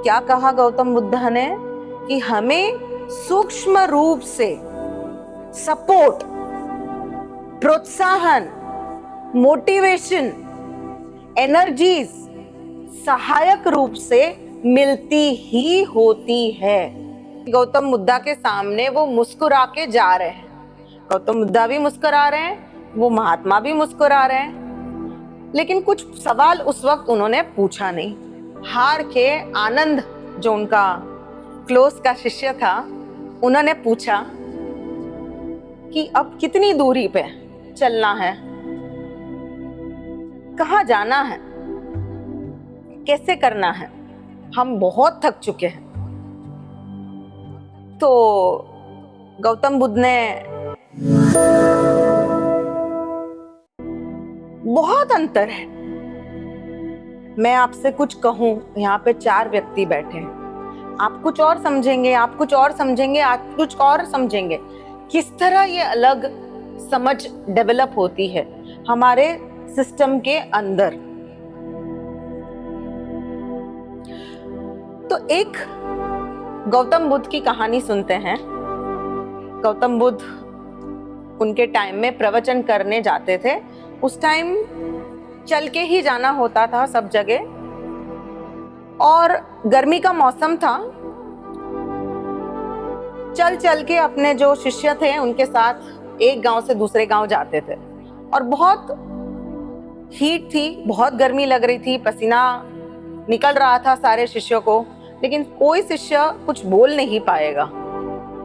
क्या कहा गौतम बुद्ध ने कि हमें सूक्ष्म रूप से सपोर्ट, प्रोत्साहन, मोटिवेशन, एनर्जीज सहायक रूप से मिलती ही होती है। गौतम बुद्ध के सामने वो मुस्कुरा के जा रहे हैं, गौतम बुद्ध भी मुस्कुरा रहे हैं, वो महात्मा भी मुस्कुरा रहे हैं, लेकिन कुछ सवाल उस वक्त उन्होंने पूछा नहीं। हार के आनंद, जो उनका क्लोज का शिष्य था, उन्होंने पूछा कि अब कितनी दूरी पे चलना है, कहाँ जाना है, कैसे करना है, हम बहुत थक चुके हैं। तो गौतम बुद्ध ने बहुत अंतर है, मैं आपसे कुछ कहूं, यहाँ पे 4 व्यक्ति बैठे हैं, आप कुछ और समझेंगे, आप कुछ और समझेंगे, आप कुछ और समझेंगे। किस तरह ये अलग समझ डेवलप होती है हमारे सिस्टम के अंदर। तो एक गौतम बुद्ध की कहानी सुनते हैं। गौतम बुद्ध उनके टाइम में प्रवचन करने जाते थे। उस टाइम चल के ही जाना होता था सब जगह, और गर्मी का मौसम था। चल चल के अपने जो शिष्य थे उनके साथ एक गांव से दूसरे गांव जाते थे, और बहुत हीट थी, बहुत गर्मी लग रही थी, पसीना निकल रहा था सारे शिष्यों को, लेकिन कोई शिष्य कुछ बोल नहीं पाएगा।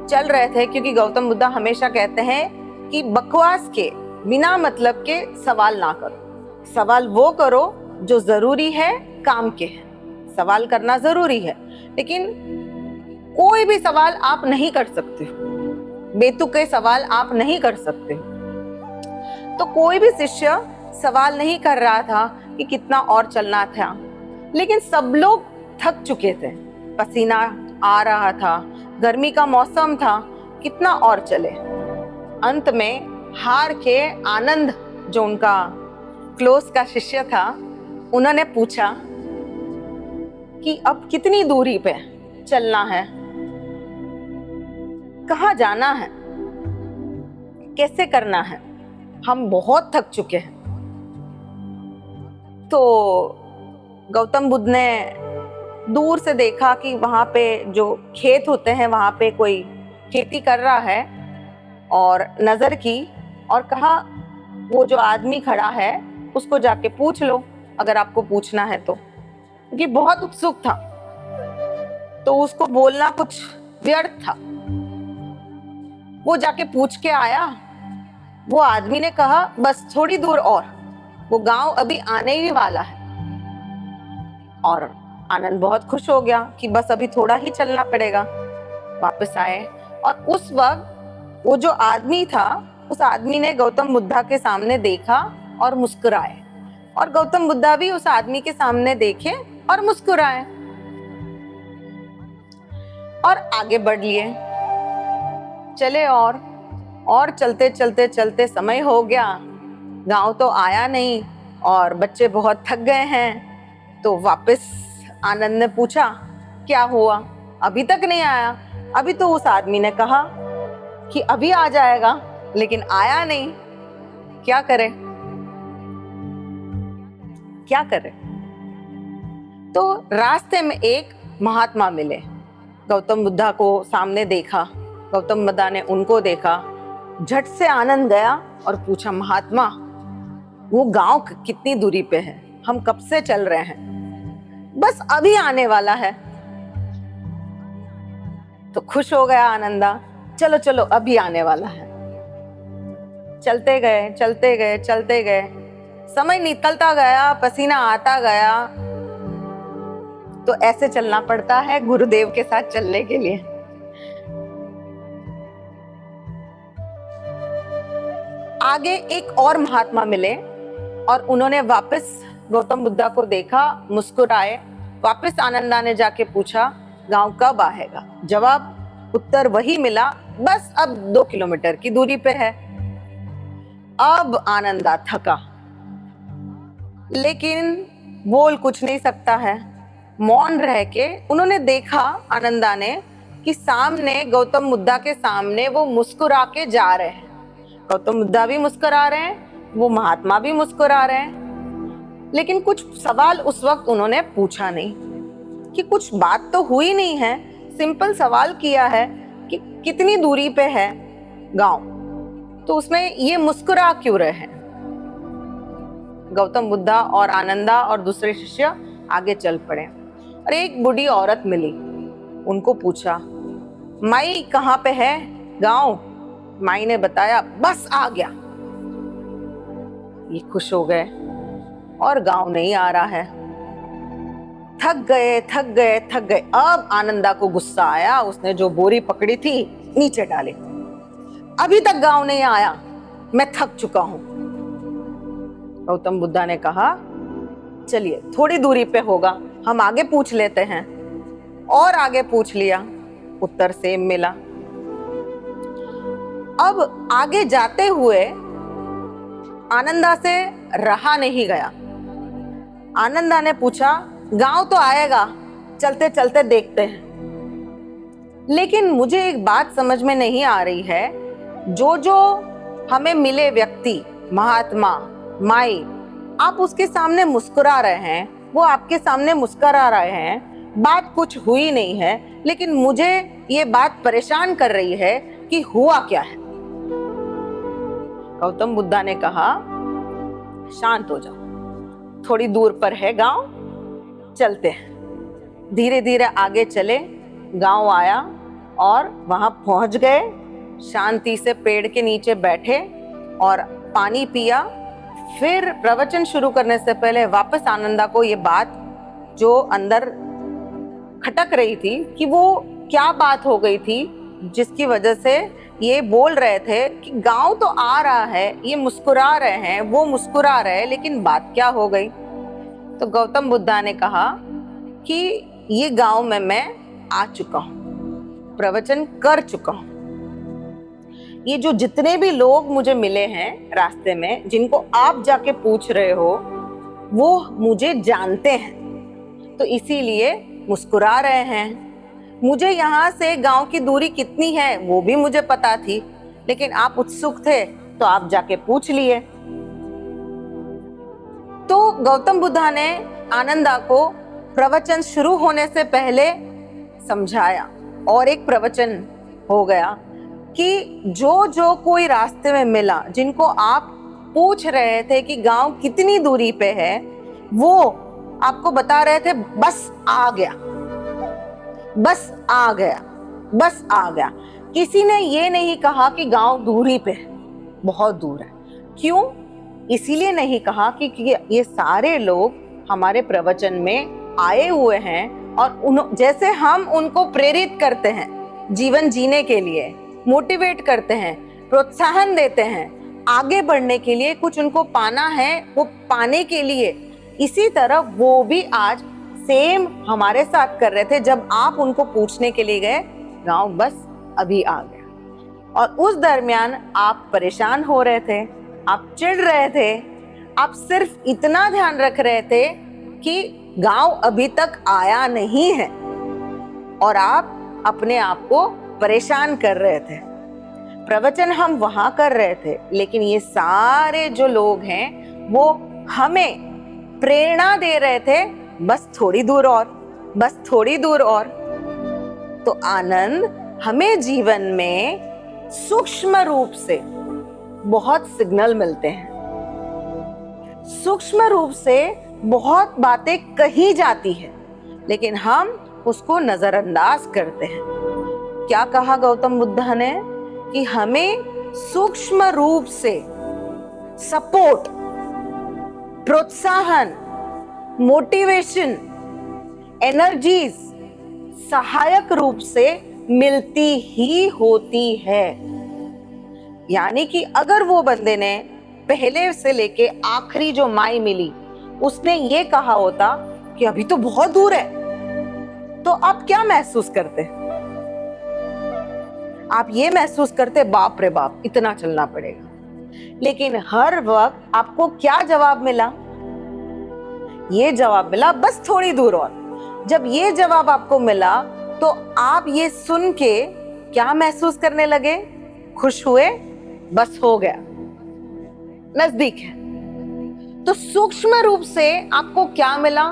चल रहे थे, क्योंकि गौतम बुद्ध हमेशा कहते हैं कि बकवास के, बिना मतलब के सवाल ना करो, सवाल वो करो जो जरूरी है, काम के है। सवाल करना जरूरी है, लेकिन कोई भी सवाल आप नहीं कर सकते, बेतुके सवाल आप नहीं कर सकते। तो कोई भी शिष्य सवाल नहीं कर रहा था कि कितना और चलना था, लेकिन सब लोग थक चुके थे, पसीना आ रहा था, गर्मी का मौसम था, कितना और चले। अंत में हार के आनंद, जो उनका क्लोज का शिष्य था, उन्होंने पूछा कि अब कितनी दूरी पे चलना है, कहाँ जाना है, कैसे करना है, हम बहुत थक चुके हैं। तो गौतम बुद्ध ने दूर से देखा कि वहां पे जो खेत होते हैं वहां पे कोई खेती कर रहा है, और नजर की और कहा वो जो आदमी खड़ा है उसको जाके पूछ लो, अगर आपको पूछना है तो, क्योंकि बहुत उत्सुक था, तो उसको बोलना कुछ व्यर्थ था। वो जाके पूछ के आया। वो आदमी ने कहा बस थोड़ी दूर और, वो गांव अभी आने ही वाला है। और आनंद बहुत खुश हो गया कि बस अभी थोड़ा ही चलना पड़ेगा। वापस आए, और उस वक्त वो जो आदमी था, उस आदमी ने गौतम बुद्ध के सामने देखा और मुस्कुराए, और गौतम बुद्ध भी उस आदमी के सामने देखे और मुस्कुराए, और आगे बढ़ लिए। चले और चलते चलते चलते समय हो गया, गांव तो आया नहीं, और बच्चे बहुत थक गए हैं। तो वापस आनंद ने पूछा क्या हुआ, अभी तक नहीं आया? अभी तो उस आदमी ने कहा कि अभी आ जाएगा, लेकिन आया नहीं। क्या करे, क्या करे? तो रास्ते में एक महात्मा मिले। गौतम बुद्ध को सामने देखा, गौतम बुद्ध ने उनको देखा, झट से आनंद गया और पूछा महात्मा वो गांव कितनी दूरी पे है, हम कब से चल रहे हैं? बस अभी आने वाला है। तो खुश हो गया आनंदा, चलो चलो अभी आने वाला है। चलते गए चलते गए चलते गए, समय निकलता गया, पसीना आता गया। तो ऐसे चलना पड़ता है गुरुदेव के साथ चलने के लिए। आगे एक और महात्मा मिले, और उन्होंने वापस गौतम बुद्ध को देखा, मुस्कुराए। वापस आनंदा ने जाके पूछा गांव कब आएगा? जवाब उत्तर वही मिला, बस अब 2 किलोमीटर की दूरी पे है। अब आनंदा थका, लेकिन बोल कुछ नहीं सकता है, मौन रह के उन्होंने देखा, आनंदा ने, कि सामने गौतम बुद्धा के सामने वो मुस्कुरा के जा रहे हैं। गौतम बुद्धा भी मुस्कुरा रहे हैं, वो महात्मा भी मुस्कुरा रहे हैं, लेकिन कुछ सवाल उस वक्त उन्होंने पूछा नहीं कि कुछ बात तो हुई नहीं है। सिंपल सवाल किया है कि कितनी दूरी पे है गांव, तो उसमें ये मुस्कुरा क्यों रहे हैं। गौतम बुद्धा और आनंदा और दूसरे शिष्य आगे चल पड़े और एक बूढ़ी औरत मिली। उनको पूछा, माई कहाँ पे है गांव? माई ने बताया, बस आ गया। ये खुश हो गए और गांव नहीं आ रहा है। थक गए थक गए थक गए। अब आनंदा को गुस्सा आया, उसने जो बोरी पकड़ी थी नीचे डाली। अभी तक गांव नहीं आया, मैं थक चुका हूं। गौतम बुद्धा ने कहा, चलिए थोड़ी दूरी पे होगा, हम आगे पूछ लेते हैं। और आगे पूछ लिया, उत्तर सेम मिला। अब आगे जाते हुए आनंदा से रहा नहीं गया। आनंदा ने पूछा, गांव तो आएगा, चलते चलते देखते हैं। लेकिन मुझे एक बात समझ में नहीं आ रही है, जो हमें मिले व्यक्ति, महात्मा, माई, आप उसके सामने मुस्कुरा रहे हैं, वो आपके सामने मुस्कुरा रहे हैं, बात कुछ हुई नहीं है, लेकिन मुझे ये बात परेशान कर रही है कि हुआ क्या है। गौतम बुद्धा ने कहा, शांत हो जाओ, थोड़ी दूर पर है गांव, चलते हैं। धीरे धीरे आगे चले, गांव आया और वहां पहुंच गए। शांति से पेड़ के नीचे बैठे और पानी पिया। फिर प्रवचन शुरू करने से पहले वापस आनंदा को ये बात जो अंदर खटक रही थी कि वो क्या बात हो गई थी जिसकी वजह से ये बोल रहे थे कि गांव तो आ रहा है, ये मुस्कुरा रहे हैं, वो मुस्कुरा रहे हैं, लेकिन बात क्या हो गई। तो गौतम बुद्धा ने कहा कि ये गांव में मैं आ चुका हूं, प्रवचन कर चुका हूं। ये जो जितने भी लोग मुझे मिले हैं रास्ते में, जिनको आप जाके पूछ रहे हो, वो मुझे जानते हैं, तो इसीलिए मुस्कुरा रहे हैं। मुझे यहाँ से गांव की दूरी कितनी है वो भी मुझे पता थी, लेकिन आप उत्सुक थे तो आप जाके पूछ लिए। तो गौतम बुद्धा ने आनंदा को प्रवचन शुरू होने से पहले समझाया और एक प्रवचन हो गया कि जो कोई रास्ते में मिला, जिनको आप पूछ रहे थे कि गांव कितनी दूरी पे है, वो आपको बता रहे थे, बस आ गया, बस आ गया, बस आ गया। किसी ने ये नहीं कहा कि गांव दूरी पे है, बहुत दूर है। क्यों? इसीलिए नहीं कहा कि ये सारे लोग हमारे प्रवचन में आए हुए हैं और जैसे हम उनको प्रेरित करते हैं जीवन जीने के लिए, मोटिवेट करते हैं, प्रोत्साहन देते हैं, आगे बढ़ने के लिए, कुछ उनको पाना है वो पाने के लिए, इसी तरह वो भी आज सेम हमारे साथ कर रहे थे। जब आप उनको पूछने के लिए गए, गांव बस अभी आ गया, और उस दरमियान आप परेशान हो रहे थे, आप चिढ़ रहे थे, आप सिर्फ इतना ध्यान रख रहे थे कि गांव अभी तक आया नहीं है, और आप अपने आप को परेशान कर रहे थे। प्रवचन हम वहां कर रहे थे, लेकिन ये सारे जो लोग हैं वो हमें प्रेरणा दे रहे थे, बस थोड़ी दूर और, बस थोड़ी दूर और। तो आनंद हमें जीवन में सूक्ष्म रूप से बहुत सिग्नल मिलते हैं, सूक्ष्म रूप से बहुत बातें कही जाती है, लेकिन हम उसको नजरअंदाज करते हैं। क्या कहा गौतम बुद्ध ने कि हमें सूक्ष्म रूप से सपोर्ट, प्रोत्साहन, मोटिवेशन, एनर्जीज सहायक रूप से मिलती ही होती है। यानी कि अगर वो बंदे ने पहले से लेके आखिरी जो माई मिली, उसने ये कहा होता कि अभी तो बहुत दूर है, तो आप क्या महसूस करते? आप ये महसूस करते, बाप रे बाप, इतना चलना पड़ेगा। लेकिन हर वक्त आपको क्या जवाब मिला? ये जवाब मिला, बस थोड़ी दूर और, जब ये जवाब आपको मिला तो आप ये सुन के क्या महसूस करने लगे? खुश हुए? बस हो गया, नजदीक है। तो सूक्ष्म रूप से आपको क्या मिला?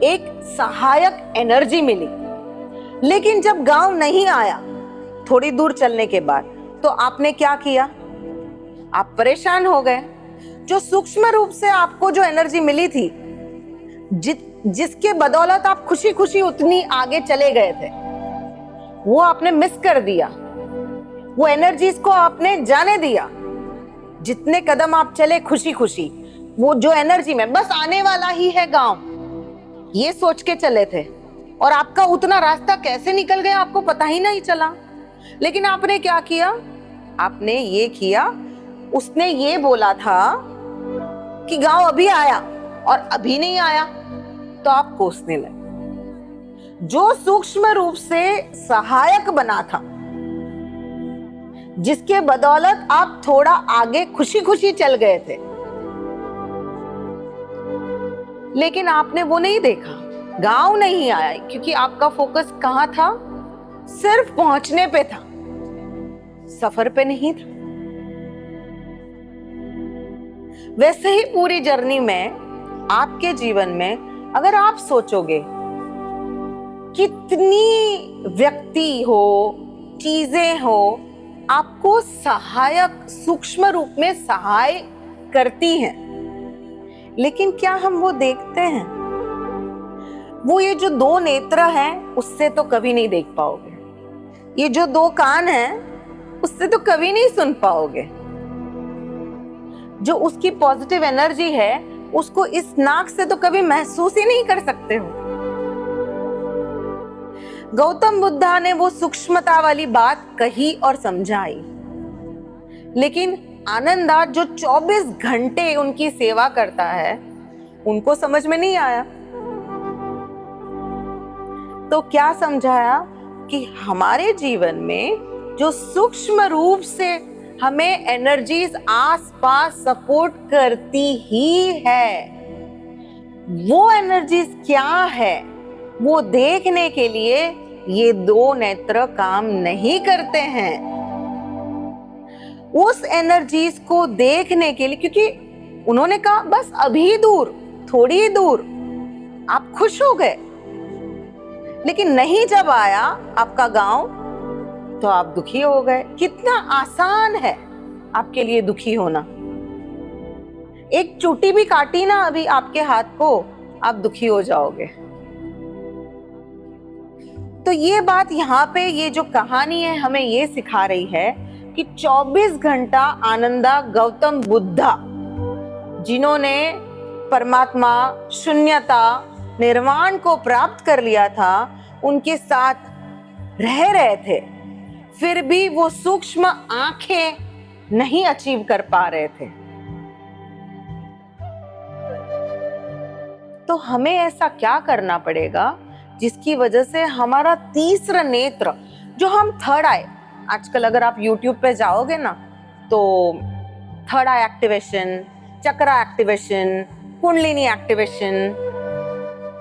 एक सहायक एनर्जी मिली। लेकिन जब गांव नहीं आया, थोड़ी दूर चलने के बाद, तो आपने क्या किया? आप परेशान हो गए। जो सूक्ष्म रूप से आपको जो एनर्जी मिली थी, जिसके बदौलत आप खुशी खुशी उतनी आगे चले गए थे, वो आपने मिस कर दिया। वो एनर्जीज को आपने जाने दिया। जितने कदम आप चले खुशी खुशी, वो जो एनर्जी में बस आने वाला ही है गांव, ये सोच के चले थे, और आपका उतना रास्ता कैसे निकल गया आपको पता ही नहीं चला। लेकिन आपने क्या किया? आपने ये किया, उसने ये बोला था कि गांव अभी आया और अभी नहीं आया, तो आप कोसने लगे। जो सूक्ष्म रूप से सहायक बना था, जिसके बदौलत आप थोड़ा आगे खुशी खुशी चल गए थे, लेकिन आपने वो नहीं देखा, गांव नहीं आया, क्योंकि आपका फोकस कहां था? सिर्फ पहुंचने पे था, सफर पे नहीं था। वैसे ही पूरी जर्नी में, आपके जीवन में अगर आप सोचोगे, कितनी व्यक्ति हो, चीजें हो, आपको सहायक सूक्ष्म रूप में सहाय करती हैं, लेकिन क्या हम वो देखते हैं? वो ये जो दो नेत्र हैं, उससे तो कभी नहीं देख पाओगे। ये जो दो कान हैं, उससे तो कभी नहीं सुन पाओगे। जो उसकी पॉजिटिव एनर्जी है, उसको इस नाक से तो कभी महसूस ही नहीं कर सकते हो। गौतम बुद्धा ने वो सूक्ष्मता वाली बात कही और समझाई, लेकिन आनंदा जो 24 घंटे उनकी सेवा करता है, उनको समझ में नहीं आया। तो क्या समझाया कि हमारे जीवन में जो सूक्ष्म रूप से हमें एनर्जीज आसपास सपोर्ट करती ही है, वो एनर्जीज क्या है, वो देखने के लिए ये दो नेत्र काम नहीं करते हैं। उस एनर्जीज को देखने के लिए, क्योंकि उन्होंने कहा बस अभी दूर, थोड़ी ही दूर, आप खुश हो गए, लेकिन नहीं जब आया आपका गांव, तो आप दुखी हो गए। कितना आसान है आपके लिए दुखी होना। एक चोटी भी काटी ना अभी आपके हाथ को, आप दुखी हो जाओगे। तो ये बात यहाँ पे, ये जो कहानी है हमें ये सिखा रही है कि 24 घंटा आनंदा गौतम बुद्धा, जिन्होंने परमात्मा, शून्यता, निर्वाण को प्राप्त कर लिया था, उनके साथ रह रहे थे, फिर भी वो सूक्ष्म आंखें नहीं अचीव कर पा रहे थे। तो हमें ऐसा क्या करना पड़ेगा जिसकी वजह से हमारा तीसरा नेत्र, जो हम थर्ड आई, आजकल अगर आप YouTube पे जाओगे ना, तो थर्ड आई एक्टिवेशन, चक्रा एक्टिवेशन, कुंडलिनी एक्टिवेशन,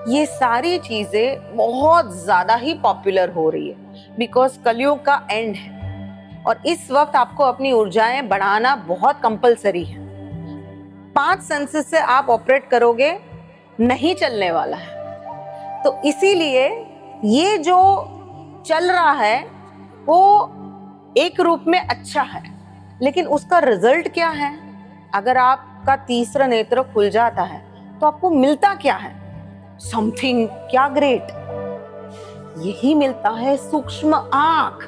ये सारी चीजें बहुत ज्यादा ही पॉपुलर हो रही है, बिकॉज कलयुग का एंड है और इस वक्त आपको अपनी ऊर्जाएं बढ़ाना बहुत कंपलसरी है। 5 सेंसेस से आप ऑपरेट करोगे, नहीं चलने वाला है। तो इसीलिए ये जो चल रहा है वो एक रूप में अच्छा है, लेकिन उसका रिजल्ट क्या है? अगर आपका तीसरा नेत्र खुल जाता है तो आपको मिलता क्या है? समथिंग क्या ग्रेट, यही मिलता है सूक्ष्म आंख।